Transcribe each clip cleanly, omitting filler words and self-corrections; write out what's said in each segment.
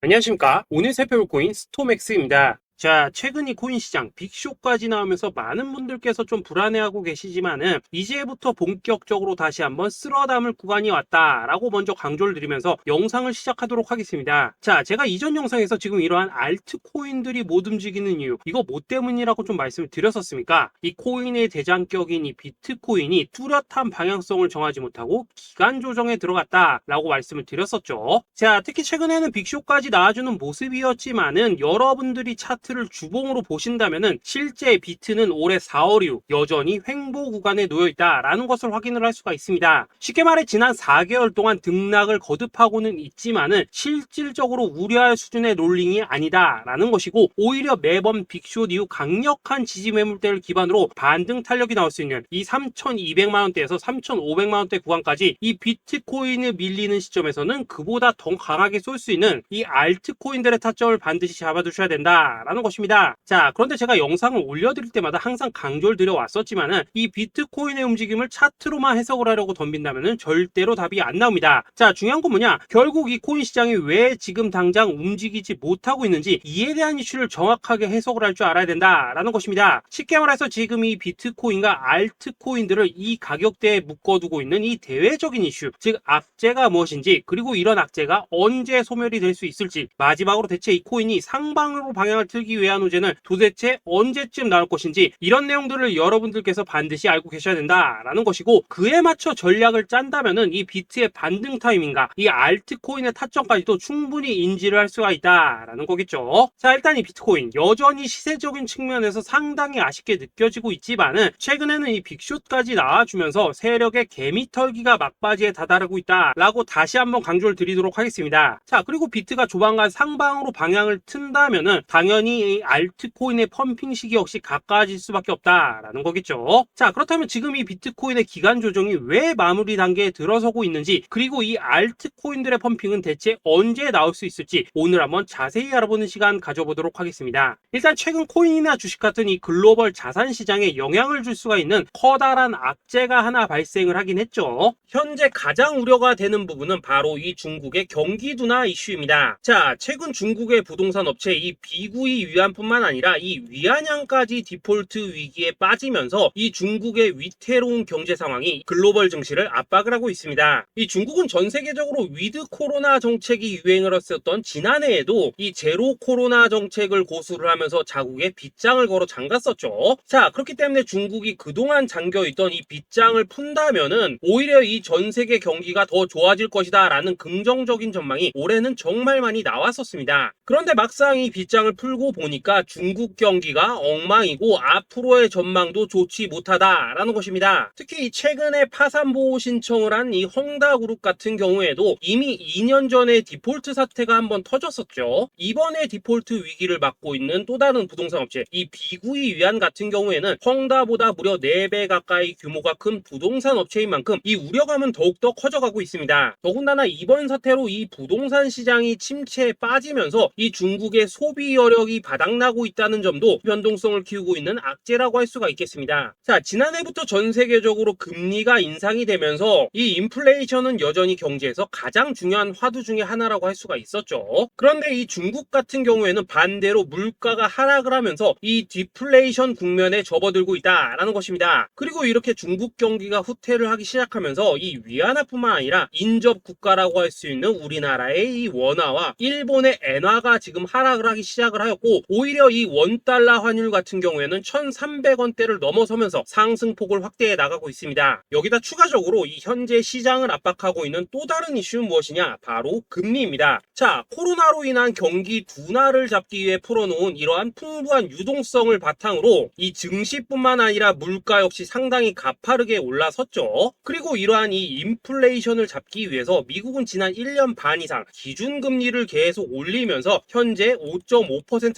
안녕하십니까. 오늘 살펴볼 코인 스톰엑스입니다. 자, 최근 이 코인 시장 빅쇼까지 나오면서 많은 분들께서 좀 불안해하고 계시지만은 이제부터 본격적으로 다시 한번 쓸어담을 구간이 왔다라고 먼저 강조를 드리면서 영상을 시작하도록 하겠습니다. 자, 제가 이전 영상에서 지금 이러한 알트코인들이 못 움직이는 이유, 이거 뭐 때문이라고 좀 말씀을 드렸었습니까? 이 코인의 대장격인 이 비트코인이 뚜렷한 방향성을 정하지 못하고 기간 조정에 들어갔다라고 말씀을 드렸었죠. 자, 특히 최근에는 빅쇼까지 나와주는 모습이었지만은 여러분들이 차트를 주봉으로 보신다면은 실제 비트는 올해 4월 이후 여전히 횡보 구간에 놓여 있다라는 것을 확인을 할 수가 있습니다. 쉽게 말해 지난 4개월 동안 등락을 거듭하고는 있지만은 실질적으로 우려할 수준의 롤링이 아니다라는 것이고, 오히려 매번 빅숏 이후 강력한 지지 매물대를 기반으로 반등 탄력이 나올 수 있는 이 3,200만 원대에서 3,500만 원대 구간까지 이 비트코인을 밀리는 시점에서는 그보다 더 강하게 쏠 수 있는 이 알트코인들의 타점을 반드시 잡아두셔야 된다라는 것입니다. 자, 그런데 제가 영상을 올려드릴 때마다 항상 강조를 드려왔었지만은 이 비트코인의 움직임을 차트로만 해석을 하려고 덤빈다면은 절대로 답이 안 나옵니다. 자, 중요한 건 뭐냐? 결국 이 코인 시장이 왜 지금 당장 움직이지 못하고 있는지 이에 대한 이슈를 정확하게 해석을 할 줄 알아야 된다라는 것입니다. 쉽게 말해서 지금 이 비트코인과 알트코인들을 이 가격대에 묶어두고 있는 이 대외적인 이슈, 즉 악재가 무엇인지, 그리고 이런 악재가 언제 소멸이 될 수 있을지, 마지막으로 대체 이 코인이 상방으로 방향을 틀기 위한 호재는 도대체 언제쯤 나올 것인지, 이런 내용들을 여러분들께서 반드시 알고 계셔야 된다라는 것이고, 그에 맞춰 전략을 짠다면은 이 비트의 반등 타이밍과 이 알트코인의 타점까지도 충분히 인지를 할 수가 있다라는 거겠죠. 자, 일단 이 비트코인 여전히 시세적인 측면에서 상당히 아쉽게 느껴지고 있지만은 최근에는 이 빅숏까지 나와주면서 세력의 개미털기가 막바지에 다다르고 있다라고 다시 한번 강조를 드리도록 하겠습니다. 자, 그리고 비트가 조만간 상방으로 방향을 튼다면은 당연히 이 알트코인의 펌핑 시기 역시 가까워질 수밖에 없다라는 거겠죠. 자, 그렇다면 지금 이 비트코인의 기간 조정이 왜 마무리 단계에 들어서고 있는지, 그리고 이 알트코인들의 펌핑은 대체 언제 나올 수 있을지 오늘 한번 자세히 알아보는 시간 가져보도록 하겠습니다. 일단 최근 코인이나 주식 같은 이 글로벌 자산 시장에 영향을 줄 수가 있는 커다란 악재가 하나 발생을 하긴 했죠. 현재 가장 우려가 되는 부분은 바로 이 중국의 경기 둔화 이슈입니다. 자, 최근 중국의 부동산 업체 이 비구이 위안뿐만 아니라 이 위안양까지 디폴트 위기에 빠지면서 이 중국의 위태로운 경제 상황이 글로벌 증시를 압박을 하고 있습니다. 이 중국은 전 세계적으로 위드 코로나 정책이 유행을 했었던 지난해에도 이 제로 코로나 정책을 고수를 하면서 자국에 빗장을 걸어 잠갔었죠. 자, 그렇기 때문에 중국이 그동안 잠겨있던 이 빗장을 푼다면은 오히려 이 전 세계 경기가 더 좋아질 것이다 라는 긍정적인 전망이 올해는 정말 많이 나왔었습니다. 그런데 막상 이 빗장을 풀고 보니까 중국 경기가 엉망이고 앞으로의 전망도 좋지 못하다라는 것입니다. 특히 최근에 파산보호 신청을 한 이 헝다그룹 같은 경우에도 이미 2년 전에 디폴트 사태가 한번 터졌었죠. 이번에 디폴트 위기를 맞고 있는 또 다른 부동산 업체 이 비구이 위안 같은 경우에는 헝다보다 무려 4배 가까이 규모가 큰 부동산 업체인 만큼 이 우려감은 더욱더 커져가고 있습니다. 더군다나 이번 사태로 이 부동산 시장이 침체에 빠지면서 이 중국의 소비 여력이 바닥나고 있다는 점도 변동성을 키우고 있는 악재라고 할 수가 있겠습니다. 자, 지난해부터 전 세계적으로 금리가 인상이 되면서 이 인플레이션은 여전히 경제에서 가장 중요한 화두 중에 하나라고 할 수가 있었죠. 그런데 이 중국 같은 경우에는 반대로 물가가 하락을 하면서 이 디플레이션 국면에 접어들고 있다라는 것입니다. 그리고 이렇게 중국 경기가 후퇴를 하기 시작하면서 이 위안화뿐만 아니라 인접 국가라고 할 수 있는 우리나라의 이 원화와 일본의 엔화가 지금 하락을 하기 시작을 하였고, 오히려 이 원달러 환율 같은 경우에는 1,300원대를 넘어서면서 상승폭을 확대해 나가고 있습니다. 여기다 추가적으로 이 현재 시장을 압박하고 있는 또 다른 이슈는 무엇이냐? 바로 금리입니다. 자, 코로나로 인한 경기 둔화를 잡기 위해 풀어놓은 이러한 풍부한 유동성을 바탕으로 이 증시뿐만 아니라 물가 역시 상당히 가파르게 올라섰죠. 그리고 이러한 이 인플레이션을 잡기 위해서 미국은 지난 1년 반 이상 기준금리를 계속 올리면서 현재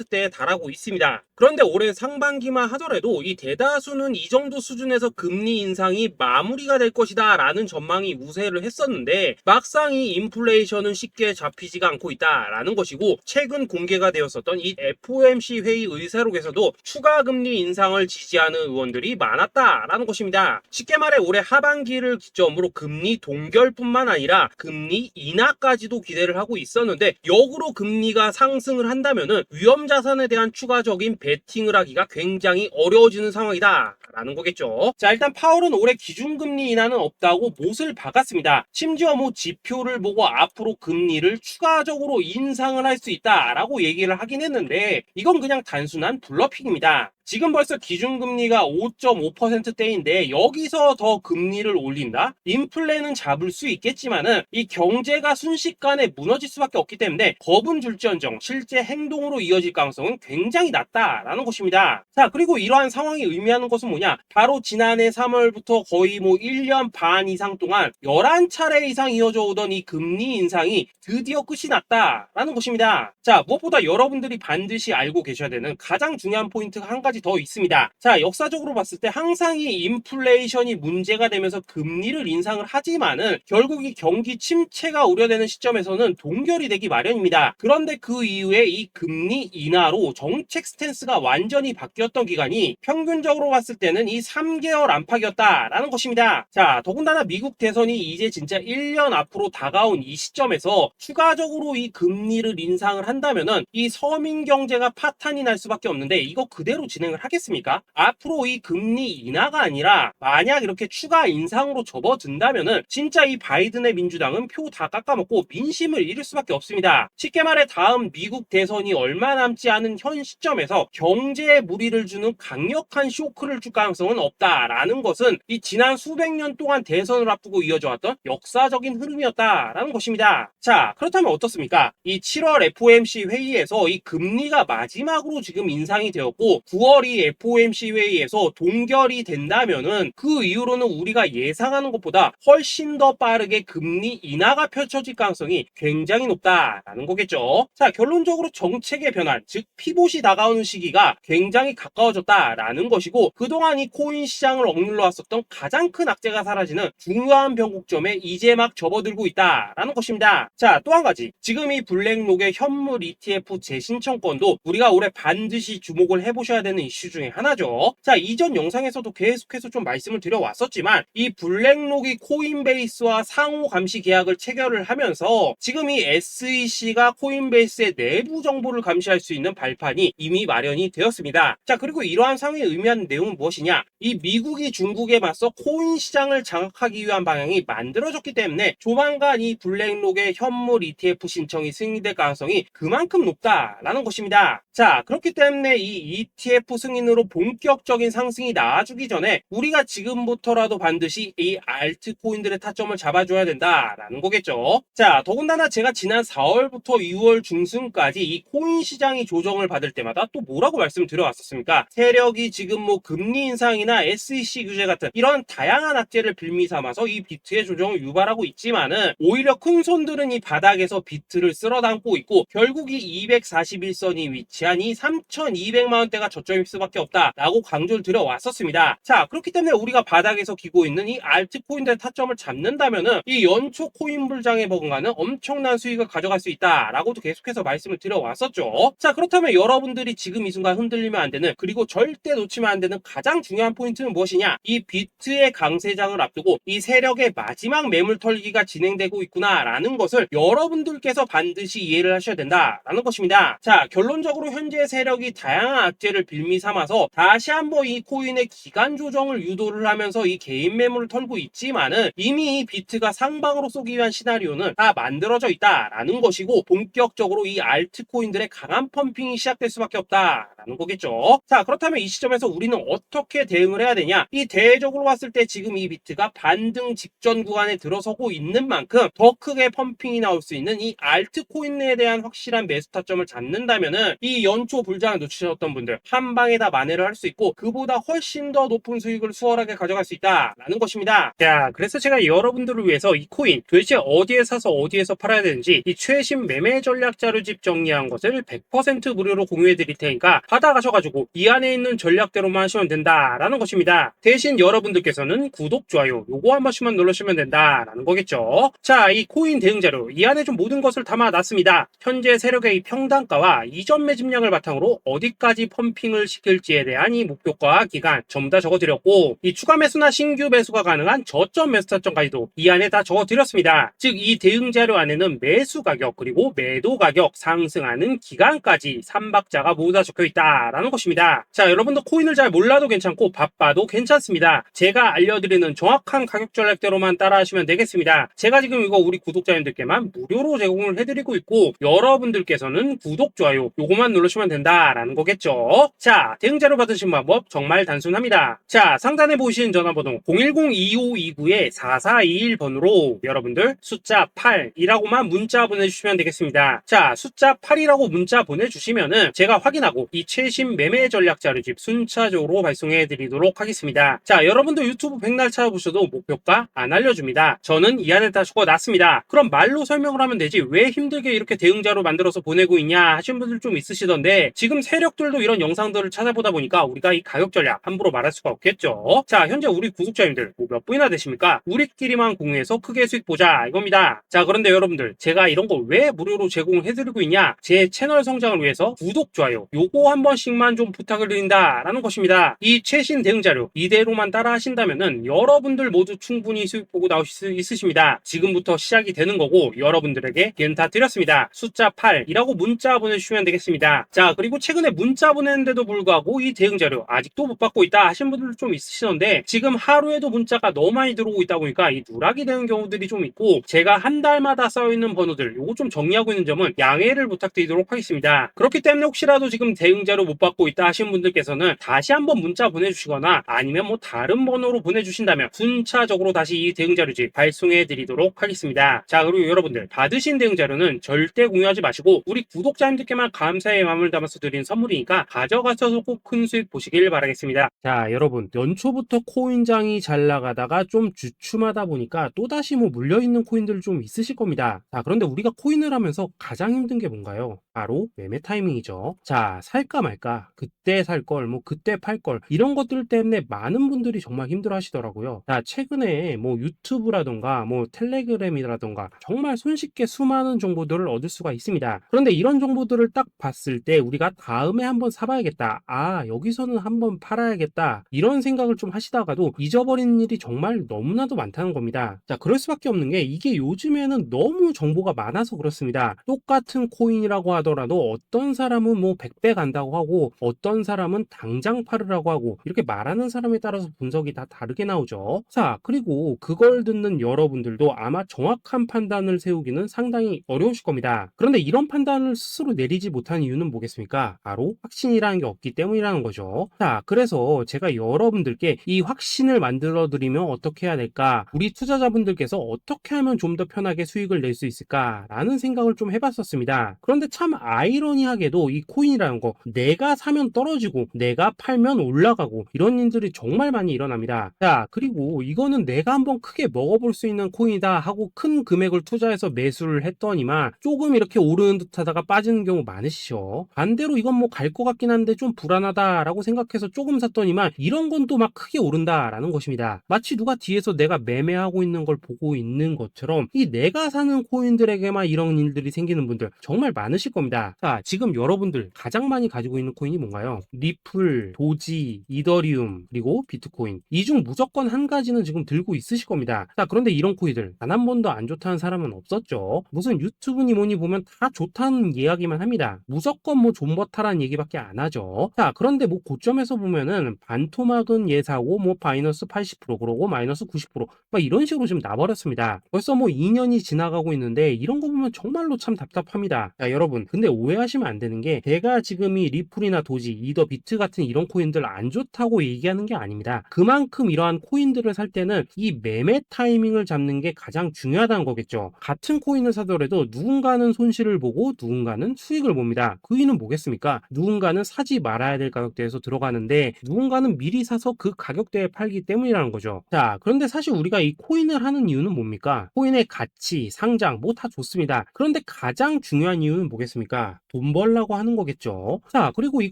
20%대에 달하고 있습니다. 그런데 올해 상반기만 하더라도 이 대다수는 이 정도 수준에서 금리 인상이 마무리가 될 것이다 라는 전망이 우세를 했었는데, 막상 이 인플레이션은 쉽게 잡히지가 않고 있다라는 것이고, 최근 공개가 되었었던 이 FOMC 회의 의사록에서도 추가 금리 인상을 지지하는 의원들이 많았다라는 것입니다. 쉽게 말해 올해 하반기를 기점으로 금리 동결뿐만 아니라 금리 인하까지도 기대를 하고 있었는데, 역으로 금리가 상승을 한다면은 위험 자산에 대한 추가적인 베팅을 하기가 굉장히 어려워지는 상황이다 라는 거겠죠. 자, 일단 파월은 올해 기준금리 인하는 없다고 못을 박았습니다. 심지어 지표를 보고 앞으로 금리를 추가적으로 인상을 할 수 있다라고 얘기를 하긴 했는데, 이건 그냥 단순한 블러핑입니다. 지금 벌써 기준금리가 5.5%대인데 여기서 더 금리를 올린다? 인플레는 잡을 수 있겠지만은 이 경제가 순식간에 무너질 수밖에 없기 때문에 겁은 줄지언정 실제 행동으로 이어질 가능성은 굉장히 낮다라는 것입니다. 자, 그리고 이러한 상황이 의미하는 것은 뭐냐? 바로 지난해 3월부터 거의 1년 반 이상 동안 11차례 이상 이어져 오던 이 금리 인상이 드디어 끝이 났다라는 것입니다. 자, 무엇보다 여러분들이 반드시 알고 계셔야 되는 가장 중요한 포인트가 한 가지 더 있습니다. 자, 역사적으로 봤을 때 항상 이 인플레이션이 문제가 되면서 금리를 인상을 하지만은 결국 이 경기 침체가 우려되는 시점에서는 동결이 되기 마련입니다. 그런데 그 이후에 이 금리 인하로 정책 스탠스가 완전히 바뀌었던 기간이 평균적으로 봤을 때는 이 3개월 안팎이었다라는 것입니다. 자, 더군다나 미국 대선이 이제 진짜 1년 앞으로 다가온 이 시점에서 추가적으로 이 금리를 인상을 한다면은 이 서민 경제가 파탄이 날 수밖에 없는데, 이거 그대로 진행을 하겠습니까? 앞으로 이 금리 인하가 아니라 만약 이렇게 추가 인상으로 접어든다면은 진짜 이 바이든의 민주당은 표 다 깎아먹고 민심을 잃을 수밖에 없습니다. 쉽게 말해 다음 미국 대선이 얼마 남지 않은 현 시점에서 경제에 무리를 주는 강력한 쇼크를 줄 가능성은 없다라는 것은 이 지난 수백 년 동안 대선을 앞두고 이어져 왔던 역사적인 흐름이었다라는 것입니다. 자, 그렇다면 어떻습니까? 이 7월 FOMC 회의에서 이 금리가 마지막으로 지금 인상이 되었고 9월 이 FOMC 회의에서 동결이 된다면은 그 이후로는 우리가 예상하는 것보다 훨씬 더 빠르게 금리 인하가 펼쳐질 가능성이 굉장히 높다라는 거겠죠. 자, 결론적으로 정책의 변환, 즉 피봇이 다가오는 시기가 굉장히 가까워졌다라는 것이고, 그동안 이 코인 시장을 억눌러 왔었던 가장 큰 악재가 사라지는 중요한 변곡점에 이제 막 접어들고 있다라는 것입니다. 자, 또 한 가지, 지금 이 블랙록의 현물 ETF 재신청권도 우리가 올해 반드시 주목을 해보셔야 되는 이슈 중에 하나죠. 자, 이전 영상에서도 계속해서 좀 말씀을 드려왔었지만 이 블랙록이 코인베이스와 상호 감시 계약을 체결을 하면서 지금 이 SEC가 코인베이스의 내부 정보를 감시할 수 있는 발판이 이미 마련이 되었습니다. 자, 그리고 이러한 상황이 의미하는 내용은 무엇이냐? 이 미국이 중국에 맞서 코인 시장을 장악하기 위한 방향이 만들어졌기 때문에 조만간 이 블랙록의 현물 ETF 신청이 승인될 가능성이 그만큼 높다라는 것입니다. 자, 그렇기 때문에 이 ETF 승인으로 본격적인 상승이 나와주기 전에 우리가 지금부터라도 반드시 이 알트코인들의 타점을 잡아줘야 된다라는 거겠죠. 자, 더군다나 제가 지난 4월부터 6월 중순까지 이 코인 시장이 조정을 받을 때마다 또 뭐라고 말씀드려왔었습니까? 세력이 지금 금리 인상이나 SEC 규제 같은 이런 다양한 악재를 빌미 삼아서 이 비트의 조정을 유발하고 있지만은 오히려 큰 손들은 이 바닥에서 비트를 쓸어담고 있고 결국 이 241선이 위치한 이 3,200만 원대가 저점일 수밖에 없다라고 강조를 드려왔었습니다. 자, 그렇기 때문에 우리가 바닥에서 기고 있는 이 알트코인들의 타점을 잡는다면은 이 연초 코인 불장에 버금가는 엄청난 수익을 가져갈 수 있다라고도 계속해서 말씀을 드려왔었죠. 자, 그렇다면 여러분들이 지금 이 순간 흔들리면 안 되는, 그리고 절대 놓치면 안 되는 가장 중요한 포인트는 무엇이냐? 이 비트의 강세장을 앞두고 이 세력의 마지막 매물 털기가 진행되고 있구나라는 것을 여러분들께서 반드시 이해를 하셔야 된다라는 것입니다. 자, 결론적으로 현재 세력이 다양한 악재를 빌미 삼아서 다시 한번 이 코인의 기간 조정을 유도를 하면서 이 개인 매물을 털고 있지만은 이미 이 비트가 상방으로 쏘기 위한 시나리오는 다 만들어져 있다라는 것이고, 본격적으로 이 알트코인들의 강한 펌핑이 시작될 수밖에 없다라는 거겠죠. 자, 그렇다면 이 시점에서 우리는 어떻게 대응을 대응을 해야 되냐? 이 대외적으로 봤을 때 지금 이 비트가 반등 직전 구간에 들어서고 있는 만큼 더 크게 펌핑이 나올 수 있는 이 알트코인에 대한 확실한 매수 타점을 잡는다면은 이 연초 불장을 놓치셨던 분들 한 방에 다 만회를 할 수 있고 그보다 훨씬 더 높은 수익을 수월하게 가져갈 수 있다라는 것입니다. 자, 그래서 제가 여러분들을 위해서 이 코인 도대체 어디에 사서 어디에서 팔아야 되는지 이 최신 매매 전략 자료집 정리한 것을 100% 무료로 공유해 드릴 테니까 받아가셔가지고 이 안에 있는 전략대로만 하시면 된다라는 것입니다. 대신 여러분들께서는 구독, 좋아요 요거 한 번씩만 눌러주시면 된다라는 거겠죠. 자, 이 코인 대응 자료 이 안에 좀 모든 것을 담아놨습니다. 현재 세력의 이 평단가와 이전 매집량을 바탕으로 어디까지 펌핑을 시킬지에 대한 이 목표가 기간 전부 다 적어드렸고 이 추가 매수나 신규 매수가 가능한 저점 매수 타점까지도 이 안에 다 적어드렸습니다. 즉 이 대응 자료 안에는 매수 가격 그리고 매도 가격 상승하는 기간까지 3박자가 모두 다 적혀있다라는 것입니다. 자, 여러분도 코인을 잘 몰라도 괜찮고 바빠도 괜찮습니다. 제가 알려드리는 정확한 가격 전략대로만 따라하시면 되겠습니다. 제가 지금 이거 우리 구독자님들께만 무료로 제공을 해드리고 있고 여러분들께서는 구독, 좋아요 요거만 누르시면 된다라는 거겠죠. 자, 대응 자료 받으신 방법 정말 단순합니다. 자, 상단에 보이시는 전화번호 010-2529-4421번으로 여러분들 숫자 8이라고만 문자 보내주시면 되겠습니다. 자, 숫자 8이라고 문자 보내주시면은 제가 확인하고 이 최신 매매 전략 자료집 순차적으로 발송해 드리도록 하겠습니다. 자, 여러분도 유튜브 백날 찾아보셔도 목표가 안 알려줍니다. 저는 이 안에 다 적어놨습니다. 그럼 말로 설명을 하면 되지 왜 힘들게 이렇게 대응 자료 만들어서 보내고 있냐 하시는 분들 좀 있으시던데 지금 세력들도 이런 영상들을 찾아보다 보니까 우리가 이 가격 전략 함부로 말할 수가 없겠죠. 자, 현재 우리 구독자님들 몇 분이나 되십니까? 우리끼리만 공유해서 크게 수익 보자 이겁니다. 자, 그런데 여러분들 제가 이런 거 왜 무료로 제공을 해드리고 있냐? 제 채널 성장을 위해서 구독, 좋아요 요거 한 번씩만 좀 부탁을 드린다라는 것입니다. 이 최신 대응 자료 이대로만 따라 하신다면은 여러분들 모두 충분히 수익 보고 나오실 수 있으십니다. 지금부터 시작이 되는 거고 여러분들에게 기회는 다 드렸습니다. 숫자 8이라고 문자 보내주시면 되겠습니다. 자, 그리고 최근에 문자 보냈는데도 불구하고 이 대응 자료 아직도 못 받고 있다 하신 분들 좀 있으시던데 지금 하루에도 문자가 너무 많이 들어오고 있다 보니까 이 누락이 되는 경우들이 좀 있고 제가 한 달마다 쌓여있는 번호들 요거 좀 정리하고 있는 점은 양해를 부탁드리도록 하겠습니다. 그렇기 때문에 혹시라도 지금 대응 자료 못 받고 있다 하신 분들께서는 다시 한번 문자 보내주시거나 아니면 뭐 다른 번호로 보내주신다면 순차적으로 다시 이 대응 자료집 발송해 드리도록 하겠습니다. 자, 그리고 여러분들 받으신 대응 자료는 절대 공유하지 마시고 우리 구독자님들께만 감사의 마음을 담아서 드린 선물이니까 가져가셔서 꼭 큰 수익 보시길 바라겠습니다. 자, 여러분 연초부터 코인장이 잘 나가다가 좀 주춤하다 보니까 또다시 뭐 물려있는 코인들 좀 있으실 겁니다. 자, 그런데 우리가 코인을 하면서 가장 힘든 게 뭔가요? 바로 매매 타이밍이죠. 자, 살까 말까 그때 살 걸 뭐 그때 팔 걸 이런 것들 때문에 많은 분들이 정말 힘들어 하시더라고요. 자, 최근에 뭐 유튜브라던가 뭐 텔레그램이라던가 정말 손쉽게 수많은 정보들을 얻을 수가 있습니다. 그런데 이런 정보들을 딱 봤을 때 우리가 다음에 한번 사봐야겠다, 아 여기서는 한번 팔아야겠다 이런 생각을 좀 하시다가도 잊어버리는 일이 정말 너무나도 많다는 겁니다. 자, 그럴 수밖에 없는 게 이게 요즘에는 너무 정보가 많아서 그렇습니다. 똑같은 코인이라고 하더라도 어떤 사람은 뭐 100배 간다고 하고 어떤 사람은 당장 팔으라고 하고 이렇게 말하는 사람에 따라서 분석이 다 다르게 나오죠. 자, 그리고 그걸 듣는 여러분들도 아마 정확한 판단을 세우기는 상당히 어려우실 겁니다. 그런데 이런 판단을 스스로 내리지 못한 이유는 뭐겠습니까? 바로 확신이라는 게 없기 때문이라는 거죠. 자, 그래서 제가 여러분들께 이 확신을 만들어 드리면 어떻게 해야 될까? 우리 투자자분들께서 어떻게 하면 좀 더 편하게 수익을 낼 수 있을까? 라는 생각을 좀 해봤었습니다. 그런데 참 아이러니하게도 이 코인이라는 거 내가 사면 떨어지고 내가 팔면 올라가고 이런 일들이 정말 많이 일어납니다. 자, 그리고 이거는 내가 한번 크게 먹어볼 수 있는 코인이다 하고 큰 금액을 투자해서 매수를 했더니만 조금 이렇게 오르는 듯 하다가 빠지는 경우 많으시죠. 반대로 이건 뭐 갈 것 같긴 한데 좀 불안하다 라고 생각해서 조금 샀더니만 이런 건 또 막 크게 오른다라는 것입니다. 마치 누가 뒤에서 내가 매매하고 있는 걸 보고 있는 것처럼 이 내가 사는 코인들에게만 이런 일들이 생기는 분들 정말 많으실 겁니다. 자, 지금 여러분들 가장 많이 가지고 있는 코인이 뭔가요? 리플, 도지, 이더리움, 그리고 비트코인. 이 중 무조건 한 가지는 지금 들고 있으실 겁니다. 자, 그런데 이런 코인들 단 한 번도 안 좋다는 사람은 없었죠. 무슨 유튜브니 뭐니 보면 다 좋다는 이야기만 합니다. 무조건 뭐 존버타라는 얘기밖에 안 하죠. 자, 그런데 뭐 고점에서 보면은 반토막은 예사고 뭐 마이너스 80% 그러고 마이너스 90%막 이런 식으로 지금 나버렸습니다. 벌써 뭐 2년이 지나가고 있는데 이런 거 보면 정말로 참 답답합니다. 자, 여러분 근데 오해하시면 안 되는 게 제가 지금 이 리플이나 도지, 이더 비트 같은 이런 코인들 안 좋다고 얘기하는 게 아닙니다. 그만큼 이러한 코인들을 살 때는 이 매매 타이밍을 잡는 게 가장 중요하다는 거겠죠. 같은 코인을 사더라도 누군가는 손실을 보고 누군가는 수익을 봅니다. 그 이유는 뭐겠습니까? 누군가는 사지 말아야 될 가격대에서 들어가는데 누군가는 미리 사서 그 가격대에 팔기 때문이라는 거죠. 자, 그런데 사실 우리가 이 코인을 하는 이유는 뭡니까? 코인의 가치, 상장 뭐 다 좋습니다. 그런데 가장 중요한 이유는 뭐겠습니까? 돈 벌라고 하는 거겠죠. 자, 그리고 이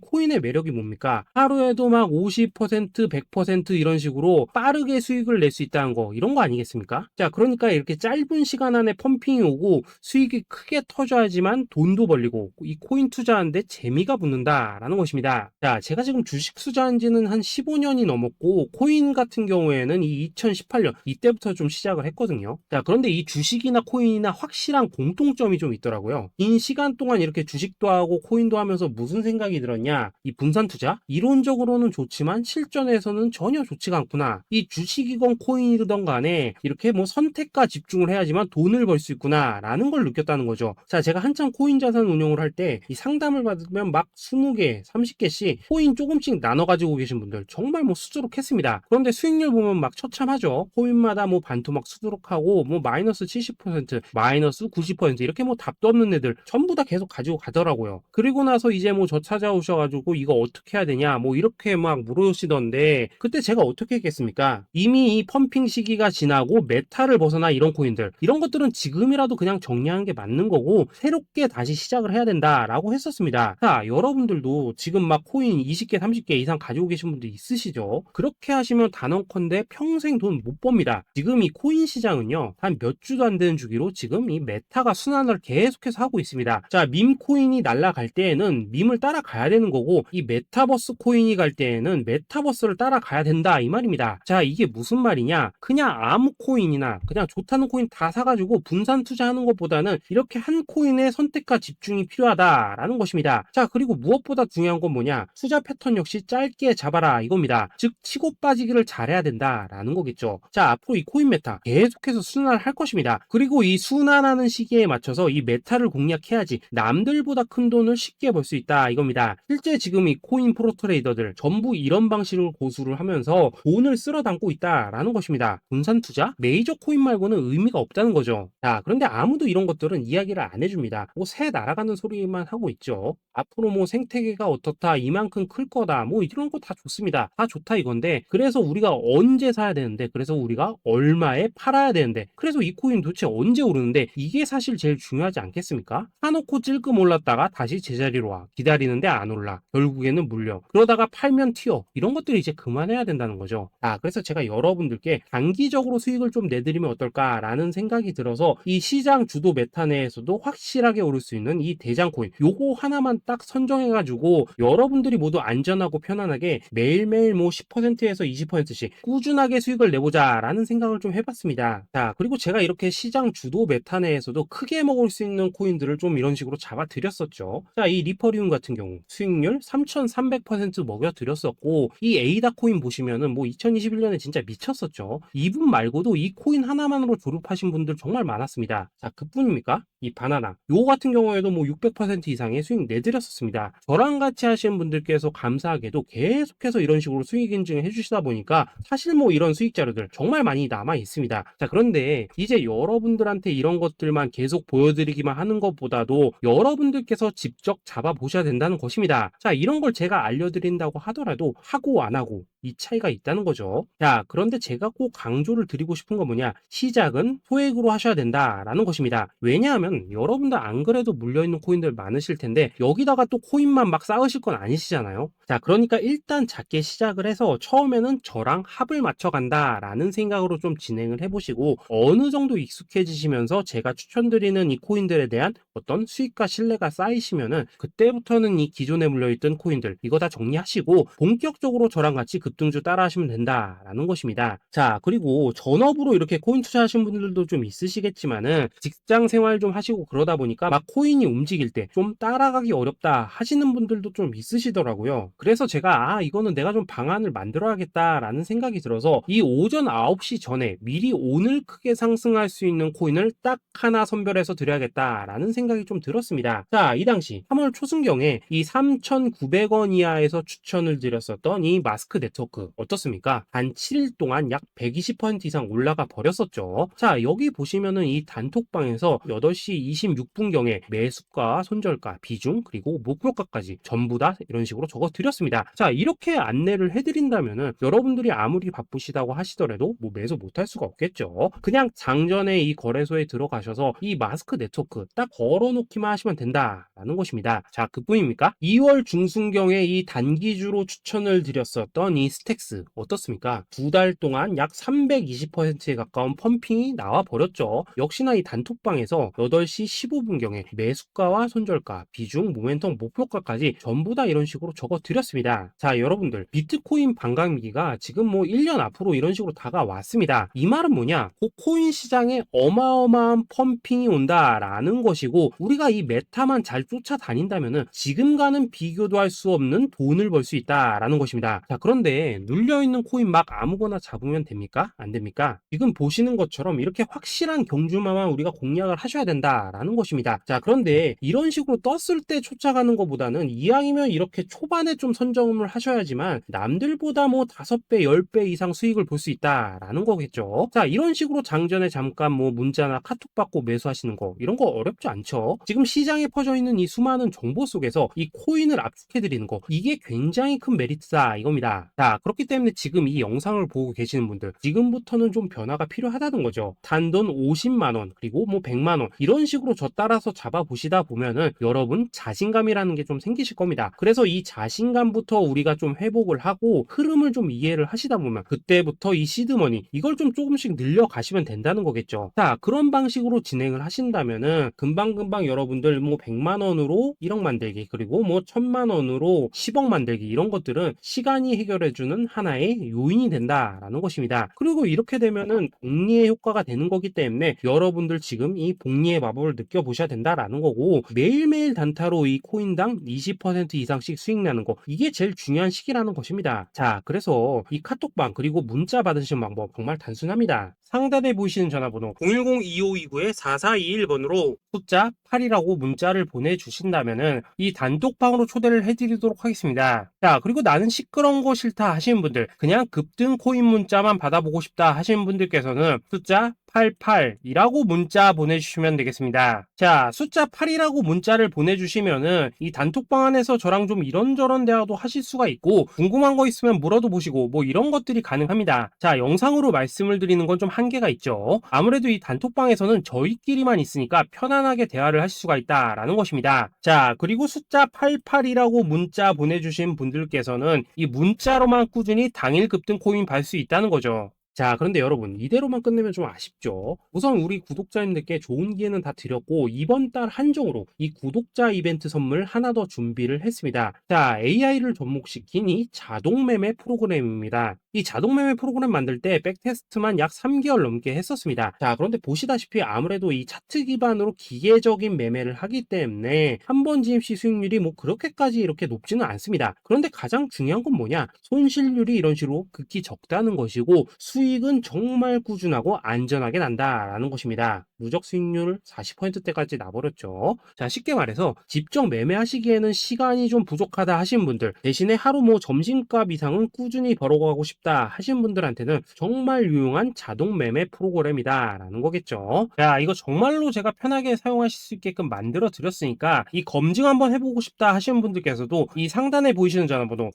코인의 매력이 뭡니까? 하루에도 막 50%, 100% 이런 식으로 빠르게 수익을 낼 수 있다는 거, 이런 거 아니겠습니까? 자, 그러니까 이렇게 짧은 시간 안에 펌핑이 오고 수익이 크게 터져야지만 돈도 벌리고 이 코인 투자하는데 재미가 붙는다라는 것입니다. 자, 제가 지금 주식 투자한 지는 한 15년이 넘었고 코인 같은 경우에는 이 2018년 이때부터 좀 시작을 했거든요. 자, 그런데 이 주식이나 코인이나 확실한 공통점이 좀 있더라고요. 긴 시간 동안 이렇게 주식도 하고 코인도 하면서 무슨 생각이 들었냐? 이 분산 투자? 이론적으로는 좋지만 실전에서는 전혀 좋지가 않구나. 이 주식이건 코인이든 간에 이렇게 뭐 선택과 집중을 해야지만 돈을 벌 수 있구나 라는 걸 느꼈다는 거죠. 자, 제가 한참 코인 자산 운용을 할 때 이 상담을 받으면 막 20개, 30개씩 코인 조금씩 나눠 가지고 계신 분들 정말 뭐 수두룩했습니다. 그런데 수익률 보면 막 처참하죠. 코인마다 뭐 반토막 수두룩하고 뭐 마이너스 70%, 마이너스 90% 이렇게 뭐 답도 없는 애들 전부 다 계속 가지고 가더라고요. 그리고 나서 이제 뭐 저 찾아오셔가지고 이거 어떻게 해야 되냐 뭐 이렇게 막 물으시던데 그때 제가 어떻게 했겠습니까? 이미 이 펌핑 시기가 지나고 메타를 벗어나 이런 코인들 이런 것들은 지금이라도 그냥 정리하는 게 맞는 거고 새롭게 다시 시작을 해야 된다라고 했었습니다. 자, 여러분들도 지금 막 코인 20개, 30개 이상 가지고 계신 분들 있으시죠? 그렇게 하시면 단언컨대 평생 돈 못 법니다. 지금 이 코인 시장은요 한 몇 주도 안 되는 주기로 지금 이 메타가 순환을 계속해서 하고 있습니다. 자, 밈 코인이 날아갈 때에는 밈을 따라가야 되는 거고 이 메타버스 코인이 갈 때에는 메타버스를 따라가야 된다 이 말입니다. 자, 이게 무슨 말이냐? 그냥 아무 코인이나 그냥 좋다는 코인 다 사가지고 분산 투자하는 것보다는 이렇게 한 코인에 선택과 집중이 필요하다라는 것입니다. 자, 그리고 무엇보다 중요한 건 뭐냐? 투자 패턴 역시 짧게 잡아라 이겁니다. 즉 치고 빠지기를 잘해야 된다라는 거겠죠. 자, 앞으로 이 코인 메타 계속해서 순환을 할 것입니다. 그리고 이 순환하는 시기에 맞춰서 이 메타를 공략해야지 남들보다 큰 돈을 쉽게 벌 수 있다 이겁니다. 실제 지금 이 코인 프로 트레이더들 전부 이런 방식으로 고수를 하면서 돈을 쓸어 담고 있다라는 것입니다. 분산 투자? 메이저 코인 말고는 의미가 없다는 거죠. 자, 그런데 아무도 이런 것들은 이야기를 안 해줍니다. 뭐 새 날아가는 소리만 하고 있죠. 앞으로 뭐 생태계가 어떻다, 이만큼 클 거다, 뭐 이런 거 다 좋습니다. 다 좋다 이건데 그래서 우리가 언제 사야 되는데 그래서 우리가 얼마에 팔아야 되는데 그래서 이 코인 도대체 언제 오르는데 이게 사실 제일 중요하지 않겠습니까? 사놓고 찔끔 올랐다가 다시 제자리로 와 기다리는데 안 올라 결국에는 물려 그러다가 팔면 튀어 이런 것들이 이제 그만해야 된다는 거죠. 그래서 제가 여러분들께 단기적으로 수익을 좀 내드리면 어떨까라는 생각이 들어서 이 시장 주도 메타 내에서도 확실하게 오를 수 있는 이 대장 코인 요거 하나만 딱 선정해가지고 여러분들이 모두 안전하고 편안하게 매일매일 뭐 10%에서 20%씩 꾸준하게 수익을 내보자 라는 생각을 좀 해봤습니다. 자, 그리고 제가 이렇게 시장 주도 메타 내에서도 크게 먹을 수 있는 코인들을 좀 이런 식으로 잡아드렸었죠. 자, 이 리퍼리움 같은 경우 수익률 3300% 먹여드렸었고 이 에이다 코인 보시면은 뭐 2021년에 진짜 미쳤었죠. 이분 말고도 이 코인 하나만으로 졸업하신 분들 정말 많았습니다. 자, 그뿐입니까? 이 바나나 요 같은 경우에도 뭐 600% 이상의 수익 내드렸었습니다. 저랑 같이 하시는 분들께서 감사하게도 계속해서 이런 식으로 수익 인증을 해주시다 보니까 사실 뭐 이런 수익 자료들 정말 많이 남아 있습니다. 자, 그런데 이제 여러분들한테 이런 것들만 계속 보여드리기만 하는 것보다도 여러분들께서 직접 잡아보셔야 된다는 것입니다. 자, 이런 걸 제가 알려드린다고 하더라도 하고 안 하고 이 차이가 있다는 거죠. 자, 그런데 제가 꼭 강조를 드리고 싶은 건 뭐냐? 시작은 소액으로 하셔야 된다라는 것입니다. 왜냐하면 여러분들 안 그래도 물려있는 코인들 많으실 텐데 여기다가 또 코인만 막 쌓으실 건 아니시잖아요. 자, 그러니까 일단 작게 시작을 해서 처음에는 저랑 합을 맞춰간다라는 생각으로 좀 진행을 해보시고 어느 정도 익숙해지시면서 제가 추천드리는 이 코인들에 대한 어떤 수익과 신뢰가 쌓이시면은 그때부터는 이 기존에 물려있던 코인들 이거 다 정리하시고 본격적으로 저랑 같이 그 급등주 따라 하시면 된다라는 것입니다. 자, 그리고 전업으로 이렇게 코인 투자하신 분들도 좀 있으시겠지만은 직장 생활 좀 하시고 그러다 보니까 막 코인이 움직일 때 좀 따라가기 어렵다 하시는 분들도 좀 있으시더라고요. 그래서 제가 이거는 내가 좀 방안을 만들어야겠다라는 생각이 들어서 이 오전 9시 전에 미리 오늘 크게 상승할 수 있는 코인을 딱 하나 선별해서 드려야겠다라는 생각이 좀 들었습니다. 자, 이 당시 3월 초순경에 이 3,900원 이하에서 추천을 드렸었던 이 마스크 네트워크 어떻습니까? 단 7일 동안 약 120% 이상 올라가 버렸었죠. 자, 여기 보시면은 이 단톡방에서 8시 26분경에 매수가, 손절가, 비중, 그리고 목표가까지 전부 다 이런 식으로 적어 드렸습니다. 자, 이렇게 안내를 해드린다면은 여러분들이 아무리 바쁘시다고 하시더라도 뭐 매수 못할 수가 없겠죠. 그냥 장전에 이 거래소에 들어가셔서 이 마스크 네트워크 딱 걸어놓기만 하시면 된다라는 것입니다. 자, 그뿐입니까? 2월 중순경에 이 단기주로 추천을 드렸었던 이 스택스 어떻습니까? 2달 동안 약 320%에 가까운 펌핑이 나와 버렸죠. 역시나 이 단톡방에서 8시 15분경에 매수가와 손절가, 비중, 모멘텀, 목표가까지 전부 다 이런 식으로 적어 드렸습니다. 자, 여러분들 비트코인 반감기가 지금 뭐 1년 앞으로 이런 식으로 다가왔습니다. 이 말은 뭐냐? 그 코인 시장에 어마어마한 펌핑이 온다라는 것이고 우리가 이 메타만 잘 쫓아다닌다면은 지금과는 비교도 할 수 없는 돈을 벌 수 있다라는 것입니다. 자, 그런데 눌려있는 코인 막 아무거나 잡으면 됩니까? 안 됩니까? 지금 보시는 것처럼 이렇게 확실한 경주마만 우리가 공략을 하셔야 된다라는 것입니다. 자, 그런데 이런 식으로 떴을 때 쫓아가는 것보다는 이왕이면 이렇게 초반에 좀 선점을 하셔야지만 남들보다 뭐 5배, 10배 이상 수익을 볼 수 있다라는 거겠죠. 자, 이런 식으로 장전에 잠깐 뭐 문자나 카톡 받고 매수하시는 거 이런 거 어렵지 않죠. 지금 시장에 퍼져 있는 이 수많은 정보 속에서 이 코인을 압축해 드리는 거 이게 굉장히 큰 메리트다 이겁니다. 자, 그렇기 때문에 지금 이 영상을 보고 계시는 분들 지금부터는 좀 변화가 필요하다는 거죠. 단돈 50만 원 그리고 뭐 100만 원 이런 식으로 저 따라서 잡아 보시다 보면은 여러분 자신감이라는 게 좀 생기실 겁니다. 그래서 이 자신감부터 우리가 좀 회복을 하고 흐름을 좀 이해를 하시다 보면 그때부터 이 시드머니 이걸 좀 조금씩 늘려 가시면 된다는 거겠죠. 자, 그런 방식으로 진행을 하신다면은 금방금방 여러분들 뭐 100만 원으로 1억 만들기 그리고 뭐 1000만 원으로 10억 만들기 이런 것들은 시간이 해결해주는 하나의 요인이 된다라는 것입니다. 그리고 이렇게 되면은 복리의 효과가 되는 거기 때문에 여러분들 지금 이 복리의 마법을 느껴보셔야 된다라는 거고 매일매일 단타로 이 코인당 20% 이상씩 수익 나는 거 이게 제일 중요한 시기라는 것입니다. 자, 그래서 이 카톡방 그리고 문자 받으시는 방법 정말 단순합니다. 상단에 보이시는 전화번호 010-2529-4421번으로 숫자 8이라고 문자를 보내주신다면은 이 단톡방으로 초대를 해드리도록 하겠습니다. 자, 그리고 나는 시끄러운 거 싫다 하시는 분들 그냥 급등 코인 문자만 받아보고 싶다 하시는 분들께서는 숫자 88이라고 문자 보내주시면 되겠습니다. 자, 숫자 8이라고 문자를 보내주시면은 이 단톡방 안에서 저랑 좀 이런저런 대화도 하실 수가 있고 궁금한 거 있으면 물어도 보시고 뭐 이런 것들이 가능합니다. 자, 영상으로 말씀을 드리는 건 좀 한계가 있죠. 아무래도 이 단톡방에서는 저희끼리만 있으니까 편안하게 대화를 하실 수가 있다라는 것입니다. 자, 그리고 숫자 88이라고 문자 보내주신 분들께서는 이 문자로만 꾸준히 당일 급등 코인 받을 수 있다는 거죠. 자, 그런데 여러분 이대로만 끝내면 좀 아쉽죠. 우선 우리 구독자님들께 좋은 기회는 다 드렸고 이번 달 한정으로 이 구독자 이벤트 선물 하나 더 준비를 했습니다. 자, AI를 접목시킨 이 자동 매매 프로그램입니다. 이 자동 매매 프로그램 만들 때 백테스트만 약 3개월 넘게 했었습니다. 자, 그런데 보시다시피 아무래도 이 차트 기반으로 기계적인 매매를 하기 때문에 한 번 진입 시 수익률이 뭐 그렇게까지 이렇게 높지는 않습니다. 그런데 가장 중요한 건 뭐냐? 손실률이 이런 식으로 극히 적다는 것이고 수익은 정말 꾸준하고 안전하게 난다라는 것입니다. 누적 수익률 40%대까지 나버렸죠. 자, 쉽게 말해서 직접 매매하시기에는 시간이 좀 부족하다 하신 분들 대신에 하루 뭐 점심값 이상은 꾸준히 벌어가고 싶다 하신 분들한테는 정말 유용한 자동 매매 프로그램이다 라는 거겠죠. 자, 이거 정말로 제가 편하게 사용하실 수 있게끔 만들어 드렸으니까 이 검증 한번 해보고 싶다 하시는 분들께서도 이 상단에 보이시는 전화번호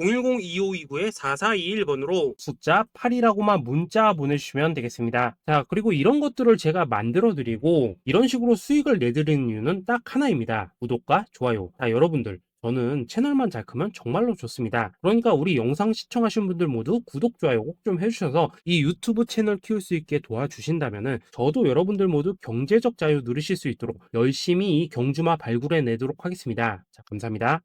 010-2529-4421번으로 숫자 8이라고만 문자 보내주시면 되겠습니다. 자, 그리고 이런 것들을 제가 만들어 드리고 이런 식으로 수익을 내드리는 이유는 딱 하나입니다. 구독과 좋아요. 자, 여러분들 저는 채널만 잘 크면 정말로 좋습니다. 그러니까 우리 영상 시청하신 분들 모두 구독, 좋아요 꼭 좀 해주셔서 이 유튜브 채널 키울 수 있게 도와주신다면은 저도 여러분들 모두 경제적 자유 누리실 수 있도록 열심히 이 경주마 발굴해 내도록 하겠습니다. 자, 감사합니다.